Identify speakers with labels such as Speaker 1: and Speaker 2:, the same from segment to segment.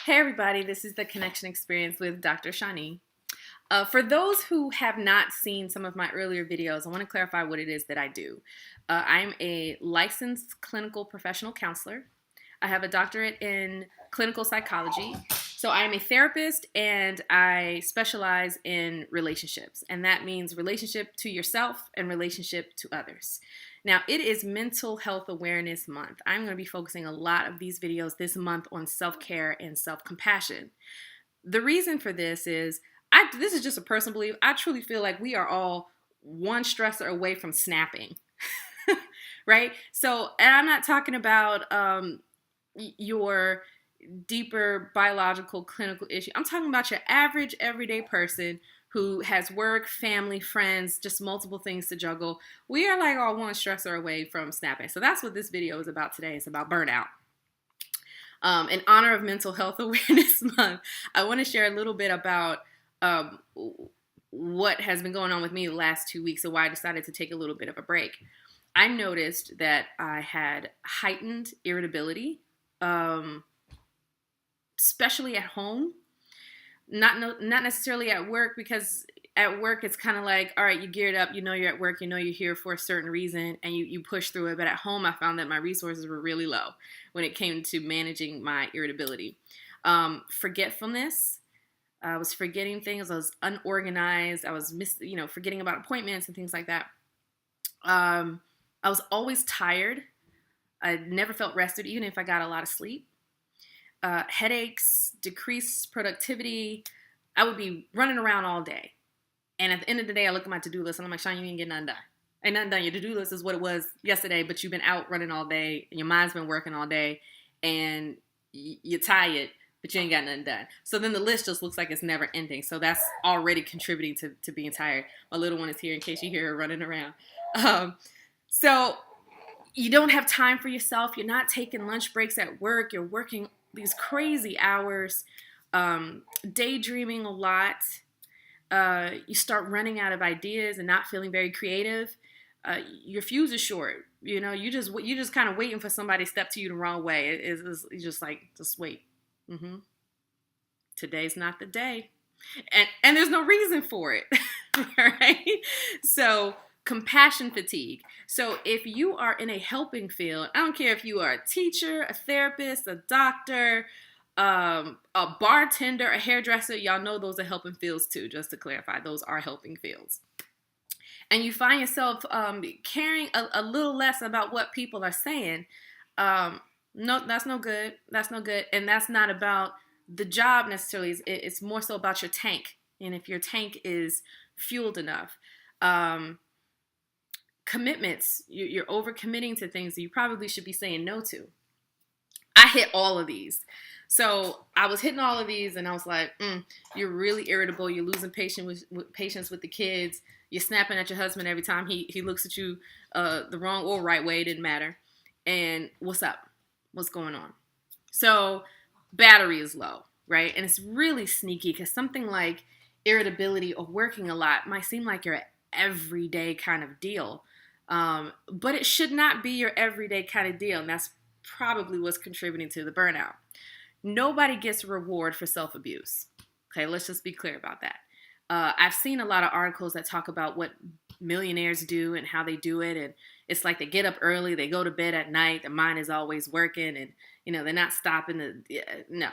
Speaker 1: Hey everybody, this is the Connection Experience with Dr. Shani. For those who have not seen some of my earlier videos, I want to clarify what it is that I do. I'm a licensed clinical professional counselor. I have a doctorate in clinical psychology. So I'm a therapist and I specialize in relationships. And that means relationship to yourself and relationship to others. Now, it is Mental Health Awareness Month. I'm going to be focusing a lot of these videos this month on self-care and self-compassion. The reason for this is, this is just a personal belief. I truly feel like we are all one stressor away from snapping, right? So, and I'm not talking about your deeper biological clinical issue. I'm talking about your average everyday person who has work, family, friends, just multiple things to juggle. We are like all one stressor away from snapping. So that's what this video is about today. It's about burnout. In honor of Mental Health Awareness Month, I want to share a little bit about what has been going on with me the last 2 weeks and why I decided to take a little bit of a break. I noticed that I had heightened irritability, especially at home. Not necessarily at work, because at work it's kind of like, all right, you geared up, you know you're at work, you know you're here for a certain reason, and you push through it. But at home I found that my resources were really low when it came to managing my irritability. Forgetfulness. I was forgetting things. I was unorganized. I was forgetting about appointments and things like that. I was always tired. I never felt rested, even if I got a lot of sleep. Headaches, decreased productivity. I would be running around all day. And at the end of the day, I look at my to-do list and I'm like, Sean, you ain't getting nothing done. Ain't nothing done. Your to-do list is what it was yesterday, but you've been out running all day and your mind's been working all day and you're tired, but you ain't got nothing done. So then the list just looks like it's never ending. So that's already contributing to being tired. My little one is here in case you hear her running around. So you don't have time for yourself. You're not taking lunch breaks at work. You're working these crazy hours, daydreaming a lot. You start running out of ideas and not feeling very creative. Your fuse is short. You know, you just kind of waiting for somebody to step to you the wrong way. It's just like, just wait. Today's not the day, and there's no reason for it, right? So compassion fatigue. So if you are in a helping field, I don't care if you are a teacher, a therapist, a doctor, a bartender, a hairdresser, y'all know those are helping fields too, just to clarify, those are helping fields. And you find yourself caring a little less about what people are saying. No, that's no good. That's no good. And that's not about the job necessarily. It's more so about your tank. And if your tank is fueled enough. Commitments, you're overcommitting to things that you probably should be saying no to. I hit all of these. So I was hitting all of these and I was like, you're really irritable. You're losing patience with the kids. You're snapping at your husband every time he looks at you the wrong or right way. It didn't matter. And what's up? What's going on? So battery is low, right? And it's really sneaky because something like irritability or working a lot might seem like your everyday kind of deal. But it should not be your everyday kind of deal. And that's probably what's contributing to the burnout. Nobody gets a reward for self-abuse. Okay, let's just be clear about that. I've seen a lot of articles that talk about what millionaires do and how they do it. And it's like they get up early, they go to bed at night, their mind is always working, and they're not stopping. No.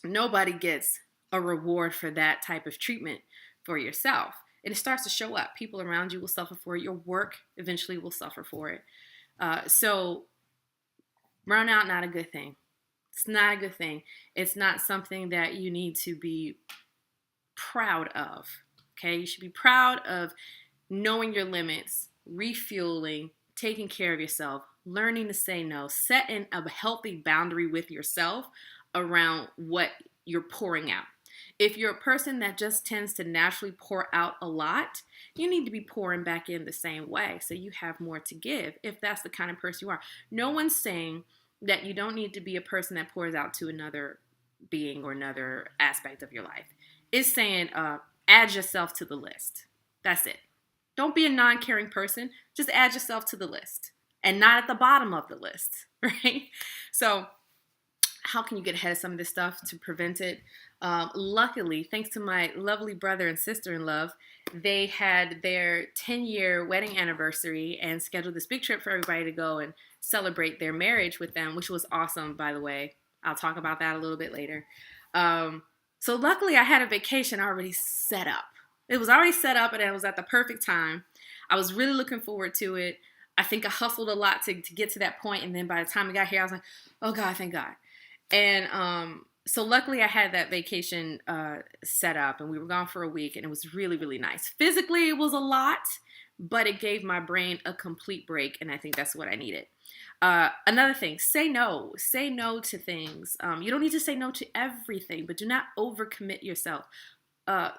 Speaker 1: Nobody gets a reward for that type of treatment for yourself. And it starts to show up. People around you will suffer for it. Your work eventually will suffer for it. So burnout, not a good thing. It's not a good thing. It's not something that you need to be proud of. Okay? You should be proud of knowing your limits, refueling, taking care of yourself, learning to say no, setting a healthy boundary with yourself around what you're pouring out. If you're a person that just tends to naturally pour out a lot, you need to be pouring back in the same way so you have more to give if that's the kind of person you are. No one's saying that you don't need to be a person that pours out to another being or another aspect of your life. It's saying add yourself to the list. That's it. Don't be a non-caring person. Just add yourself to the list and not at the bottom of the list, right? So how can you get ahead of some of this stuff to prevent it? Luckily, thanks to my lovely brother and sister-in-law, they had their 10-year wedding anniversary and scheduled this big trip for everybody to go and celebrate their marriage with them, which was awesome, by the way. I'll talk about that a little bit later. So luckily, I had a vacation already set up. It was already set up, and it was at the perfect time. I was really looking forward to it. I think I hustled a lot to get to that point, and then by the time I got here, I was like, oh God, thank God. And so luckily I had that vacation set up, and we were gone for a week, and it was really, really nice. Physically, it was a lot, but it gave my brain a complete break, and I think that's what I needed. Another thing, say no. Say no to things. You don't need to say no to everything, but do not overcommit yourself.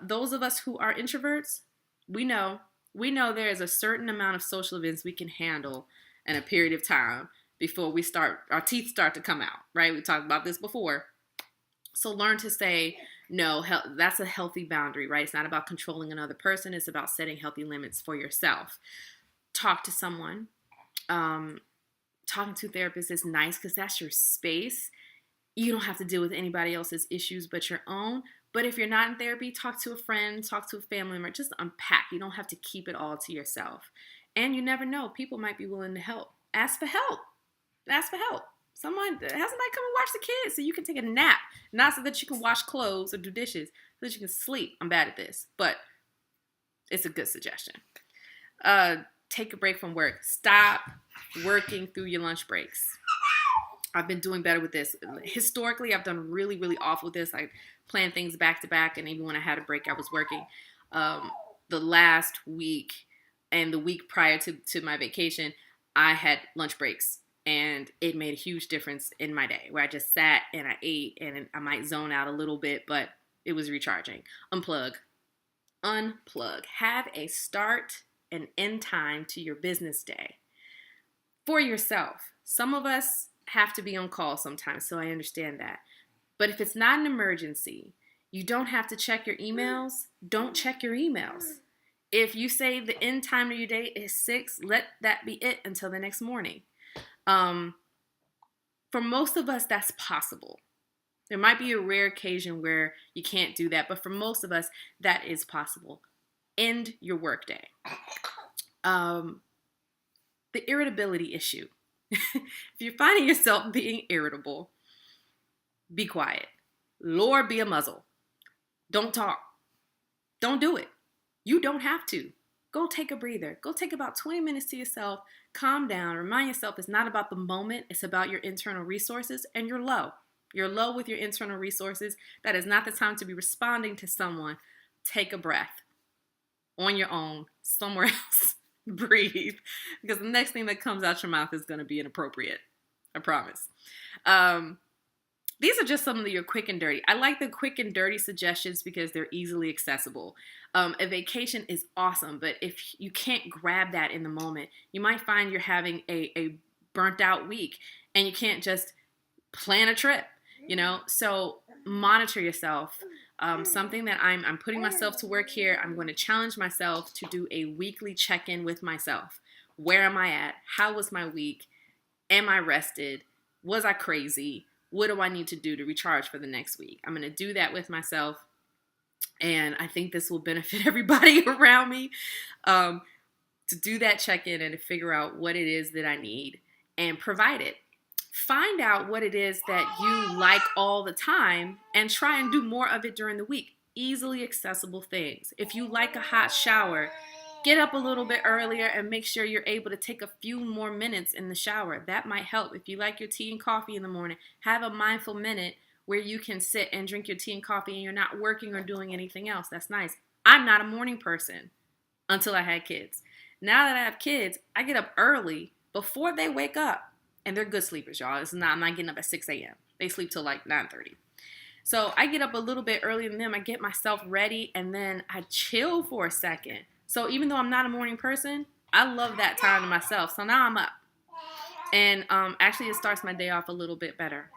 Speaker 1: Those of us who are introverts, we know there is a certain amount of social events we can handle in a period of time before our teeth start to come out, right? We talked about this before. So learn to say no. That's a healthy boundary, right? It's not about controlling another person. It's about setting healthy limits for yourself. Talk to someone. Talking to a therapist is nice because that's your space. You don't have to deal with anybody else's issues but your own. But if you're not in therapy, talk to a friend, talk to a family member. Just unpack. You don't have to keep it all to yourself. And you never know. People might be willing to help. Ask for help. Ask for help. Have somebody come and watch the kids so you can take a nap. Not so that you can wash clothes or do dishes, so that you can sleep. I'm bad at this, but it's a good suggestion. Take a break from work. Stop working through your lunch breaks. I've been doing better with this. Historically, I've done really, really awful with this. I planned things back to back, and even when I had a break, I was working. The last week and the week prior to my vacation, I had lunch breaks, and it made a huge difference in my day, where I just sat and I ate, and I might zone out a little bit, but it was recharging. Unplug. Have a start and end time to your business day for yourself. Some of us have to be on call sometimes, so I understand that. But if it's not an emergency, you don't have to check your emails. Don't check your emails. If you say the end time of your day is 6, let that be it until the next morning. For most of us, that's possible. There might be a rare occasion where you can't do that, but for most of us, that is possible. End your workday. The irritability issue. If you're finding yourself being irritable, be quiet. Lord, be a muzzle. Don't talk. Don't do it. You don't have to. Go take a breather. Go take about 20 minutes to yourself. Calm down. Remind yourself it's not about the moment. It's about your internal resources, and you're low. You're low with your internal resources. That is not the time to be responding to someone. Take a breath on your own, somewhere else. Breathe, because the next thing that comes out your mouth is going to be inappropriate. I promise. These are just some of your quick and dirty. I like the quick and dirty suggestions because they're easily accessible. A vacation is awesome, but if you can't grab that in the moment, you might find you're having a burnt out week and you can't just plan a trip, So monitor yourself. Something that I'm putting myself to work here. I'm going to challenge myself to do a weekly check-in with myself. Where am I at? How was my week? Am I rested? Was I crazy? What do I need to do to recharge for the next week? I'm going to do that with myself. And I think this will benefit everybody around me to do that check-in and to figure out what it is that I need and provide it. Find out what it is that you like all the time and try and do more of it during the week. Easily accessible things. If you like a hot shower, get up a little bit earlier and make sure you're able to take a few more minutes in the shower. That might help. If you like your tea and coffee in the morning, have a mindful minute where you can sit and drink your tea and coffee and you're not working or doing anything else. That's nice. I'm not a morning person until I had kids. Now that I have kids, I get up early before they wake up. And they're good sleepers, y'all. I'm not getting up at 6 a.m. They sleep till like 9:30. So I get up a little bit earlier than them. I get myself ready, and then I chill for a second. So even though I'm not a morning person, I love that time to myself. So now I'm up. And actually, it starts my day off a little bit better.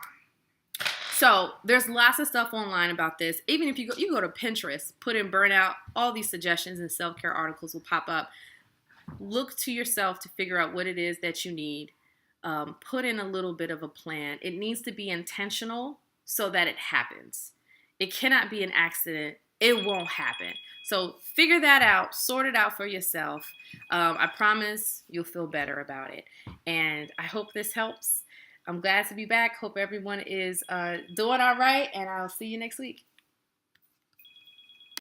Speaker 1: So there's lots of stuff online about this. Even if you go to Pinterest, put in burnout, all these suggestions and self-care articles will pop up. Look to yourself to figure out what it is that you need. put in a little bit of a plan. It needs to be intentional so that it happens. It cannot be an accident. It won't happen. So figure that out, sort it out for yourself. I promise you'll feel better about it. And I hope this helps. I'm glad to be back. Hope everyone is doing all right, and I'll see you next week.